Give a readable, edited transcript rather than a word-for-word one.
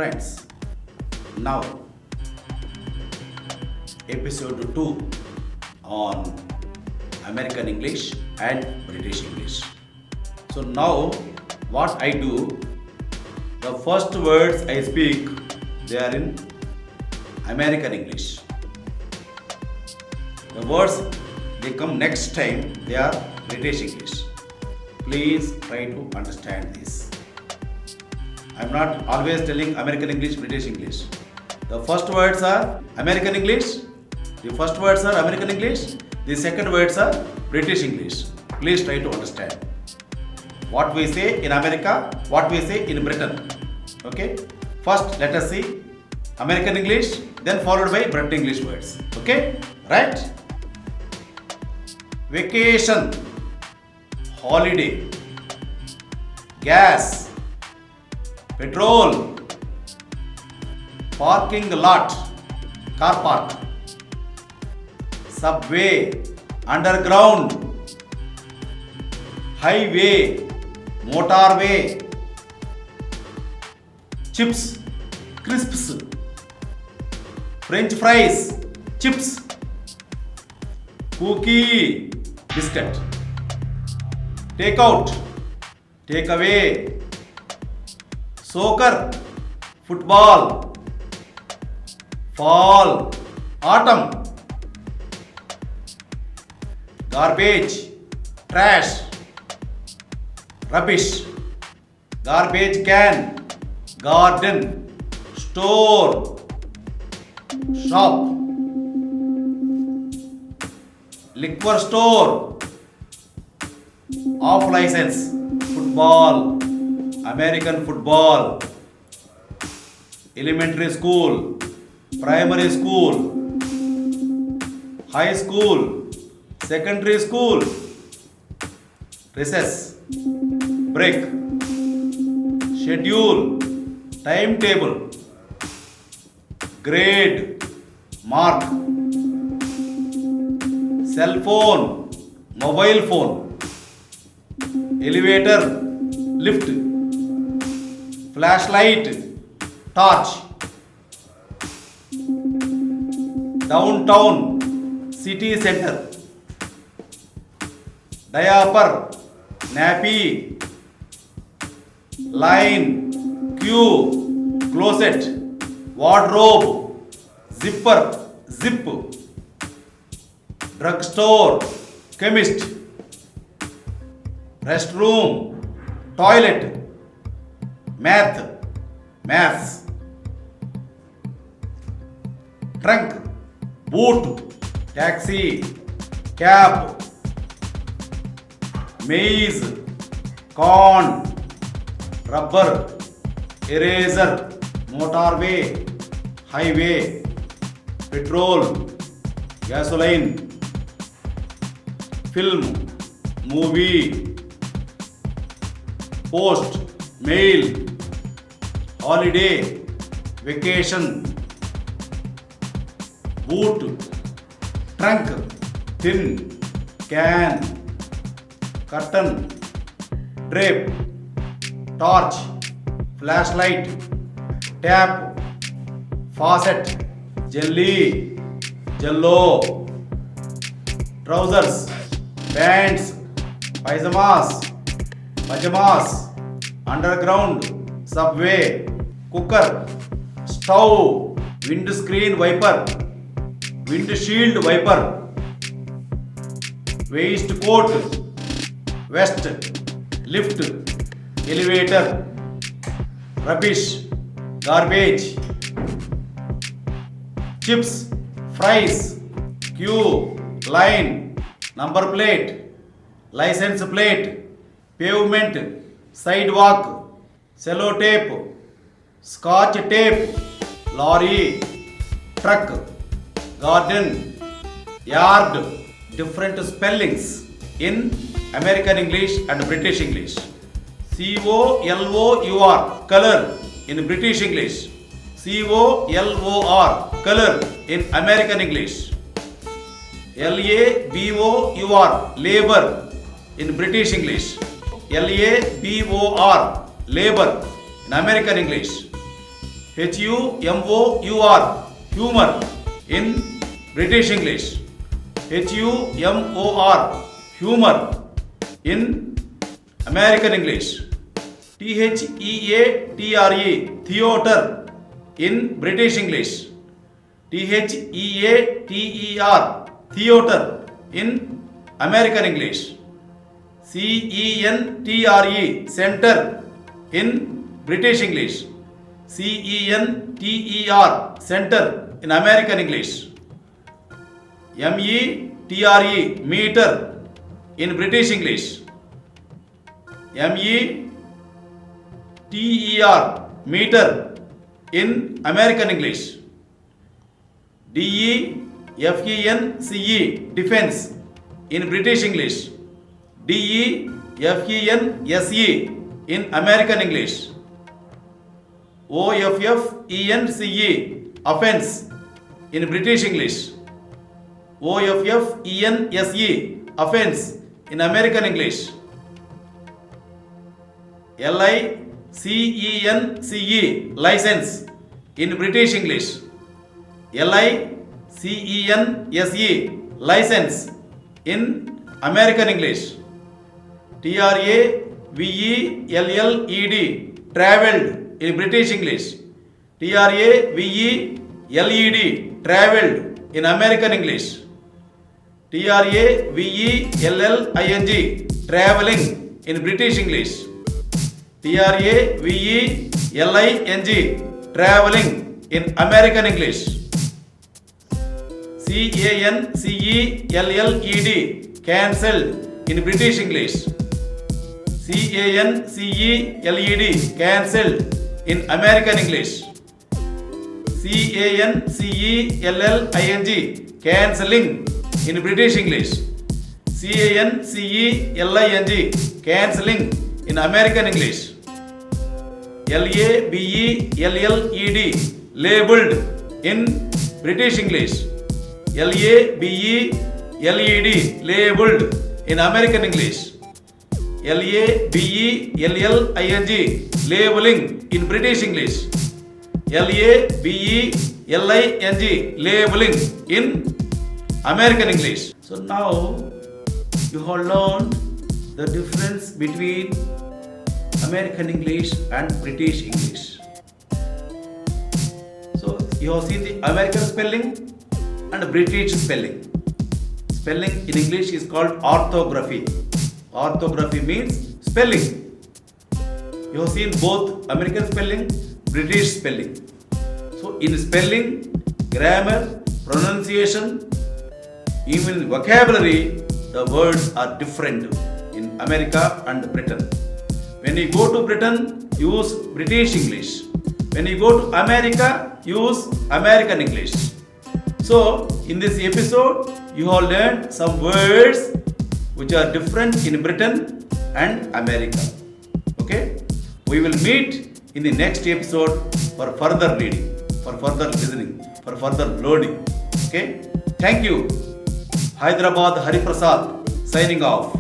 Friends, now episode 2 on American English and British English. So now what I do, the first words I speak, they are in American English. The words they come next time, they are British English. Please try to understand this. I am not always telling American English, British English. The first words are American English. The first words are American English. The second words are British English. Please try to understand. What we say in America, what we say in Britain. Okay? First, let us see American English, then followed by British English words. Okay? Right? Vacation, holiday, gas, petrol, parking lot, car park, subway, underground, highway, motorway, chips, crisps, French fries, chips, cookie, biscuit, take out, take away, soccer, football, fall, autumn, garbage, trash, rubbish, garbage can, garden, store, shop, liquor store, off license, football, American football, elementary school, primary school, high school, secondary school, recess, break, schedule, timetable, grade, mark, cell phone, mobile phone, elevator, lift, flashlight, torch, downtown, city center, diaper, nappy, line, queue, closet, wardrobe, zipper, zip, drugstore, chemist, restroom, toilet, maths, trunk, boot, taxi, cab, maize, corn, rubber, eraser, motorway, highway, petrol, gasoline, film, movie, post, mail, holiday, vacation, boot, trunk, tin, can, curtain, drape, torch, flashlight, tap, faucet, jelly, jello, trousers, pants, pajamas, underground, subway, cooker, stove, windscreen wiper, windshield wiper, waistcoat, vest, lift, elevator, rubbish, garbage, chips, fries, queue, line, number plate, license plate, pavement, sidewalk, sellotape, scotch tape, lorry, truck, garden, yard. Different spellings in American English and British English. COLOUR, color in British English. COLOR, color in American English. LABOUR, labor in British English. LABOR, labor in American English. Humor, humor in British English. Humor, humor in American English. Theatre, theater in British English. Theater, theater in American English. Centre, center in British English. Center, center in American English. Metre, meter in British English. Meter, meter in American English. Defence, defense in British English. Defense in American English. Offence, offense in British English. Offense, offense in American English. Licence, license in British English. License, license in American English. Travelled, travelled in British English. Travelled, travelled in American English. Travelling, travelling in British English. Travelling, travelling in American English. Cancelled, cancelled in British English. Cancelled, cancelled in American English. Cancelling in British English. Cancelling in American English. Labeled in British English. Labeled in American English. Labeling in British English. Labeling in American English. So now you have learned the difference between American English and British English. So you have seen the American spelling and British spelling. Spelling in English is called orthography. Orthography means spelling. You have seen both American spelling, British spelling. So in spelling, grammar, pronunciation, even vocabulary, the words are different in America and Britain. When you go to Britain, use British English. When you go to America, use American English. So in this episode, you have learned some words which are different in Britain and America. Okay? We will meet in the next episode for further reading, for further listening, for further learning. Okay? Thank you. Hyderabad Hari Prasad signing off.